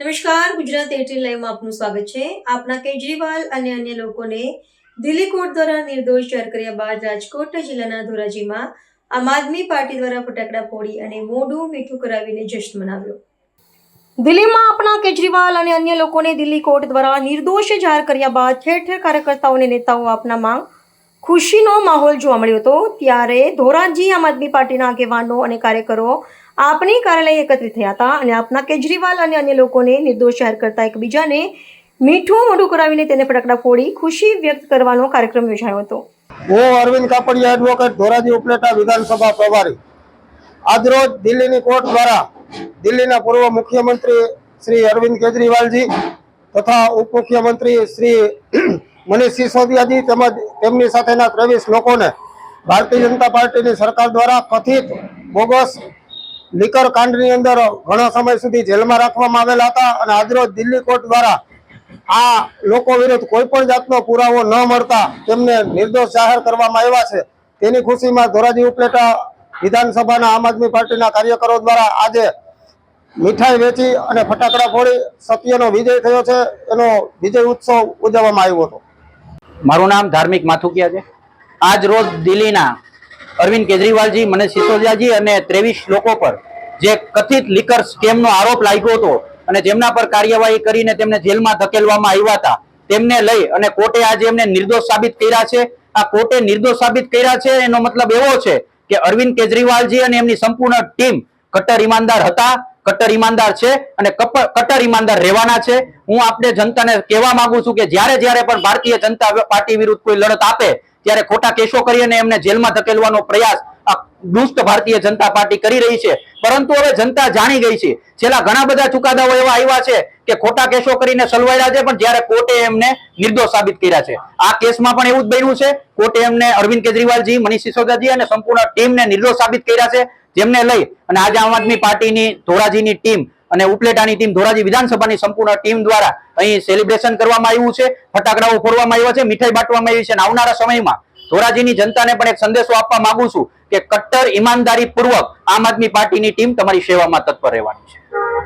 નમસ્કાર, ગુજરાત 18 લાઈવમાં આપનું સ્વાગત છે। આપના કેજરીવાલ અને અન્ય લોકોને દિલ્હી કોર્ટ દ્વારા નિર્દોષ જાહેર કર્યા બાદ રાજકોટ જિલ્લાના ધોરાજીમાં આમ આદમી પાર્ટી દ્વારા ફટાકડા ફોડી અને મોઢું મીઠું કરાવીને જશ્ન મનાવ્યો। દિલ્હીમાં આપના કેજરીવાલ અને અન્ય લોકોને દિલ્હી કોર્ટ દ્વારા નિર્દોષ જાહેર કર્યા બાદ ઠેર ઠેર કાર્યકર્તાઓ અને નેતાઓ આપનામાં ખુશીનો માહોલ જોવા મળ્યો હતો। ત્યારે ધોરાજી આમ આદમી પાર્ટીના આગેવાનો અને કાર્યકરો આપની કાર્યાલય એકત્રિત થયા હતા અને આપના કેજરીવાલ અને અન્ય લોકોને નિર્દોષ જાહેર કરતા એકબીજાને મીઠું મોઢું કરાવીને તેને ફટાકડા ફોડી ખુશી વ્યક્ત કરવાનો કાર્યક્રમ યોજાયો હતો। હું અરવિંદ કાપડિયા એડવોકેટ ધોરાજી ઉપલેટા વિધાનસભા પ્રભારી આજરોજ દિલ્હીની કોર્ટ દ્વારા દિલ્હીના પૂર્વ મુખ્યમંત્રી શ્રી અરવિંદ કેજરીવાલજી તથા ઉપમુખ્યમંત્રી શ્રી મનીષ સિસોદિયાજી તેમજ તેમની સાથેના 23 લોકોને ભારતીય જનતા પાર્ટીની સરકાર દ્વારા કથિત બોગસ લીકર કાંડની અંદર ઘણા સમય સુધી જેલમાં રાખવામાં આવેલા હતા અને આજરોજ દિલ્હી કોર્ટ દ્વારા આ લોકો વિરુદ્ધ કોઈ પણ જાતનો પુરાવો ન મળતા તેમને નિર્દોષ જાહેર કરવામાં આવ્યા છે। તેની ખુશીમાં ધોરાજી ઉપલેટા વિધાનસભાના આમ આદમી પાર્ટીના કાર્યકરો દ્વારા આજે મીઠાઈ વેચી અને ફટાકડા ફોડી સત્યનો વિજય થયો છે, એનો વિજય ઉત્સવ ઉજવવામાં આવ્યો હતો। મારું નામ ધાર્મિક માથુકિયા છે। આજ રોજ દિલ્હીના અરવિંદ કેજરીવાલજી, મનીષ સિસોદિયાજી અને 23 લોકો પર જે કથિત લીકર સ્કેમનો આરોપ લાગ્યો હતો અને જેમના પર કાર્યવાહી કરીને તેમને જેલમાં ધકેલવામાં આવ્યા હતા, તેમને લઈ અને કોર્ટે આજે એમને નિર્દોષ સાબિત કર્યા છે। આ કોર્ટે નિર્દોષ સાબિત કર્યા છે એનો મતલબ એવો છે કે અરવિંદ કેજરીવાલજી અને એમની સંપૂર્ણ ટીમ કટ્ટર ઈમાનદાર હતા, કટ્ટર ઈમાનદાર છે અને કટ્ટર ઈમાનદાર રહેવાના છે। હું આપણે જનતાને કહેવા માંગુ છું કે જ્યારે પણ ભારતીય જનતા પાર્ટી વિરુદ્ધ કોઈ લડત આપે ત્યારે ખોટા કેસો કરી અને એમને જેલમાં ધકેલવાનો પ્રયાસ આ દુષ્ટ ભારતીય જનતા પાર્ટી કરી રહી છે। પરંતુ હવે જનતા જાણી ગઈ છે, છેલ્લા ઘણા બધા ચુકાદાઓ એવા આવ્યા છે કે ખોટા કેસો કરીને સલવાયેલા છે, પણ જ્યારે કોર્ટે એમને નિર્દોષ સાબિત કર્યા છે। આ કેસમાં પણ એવું જ બન્યું છે। કોર્ટે એમને અરવિંદ કેજરીવાલજી, મનીષ સિસોદિયાજી અને સંપૂર્ણ ટીમને નિર્દોષ સાબિત કર્યા છે, જેમને લઈ અને આજે આમ આદમી પાર્ટીની ધોરાજીની ટીમ અને ઉપલેટાની ટીમ, ધોરાજી વિધાનસભાની સંપૂર્ણ ટીમ દ્વારા અહીં સેલિબ્રેશન કરવામાં આવ્યું છે, ફટાકડાઓ ફોડવામાં આવ્યા છે, મીઠાઈ બાંટવામાં આવી છે અને આવનારા સમયમાં ધોરાજીની જનતાને પણ એક સંદેશો આપવા માંગુ છું કે કટ્ટર ઈમાનદારી પૂર્વક આમ આદમી પાર્ટીની ટીમ તમારી સેવામાં તત્પર રહેવાની છે।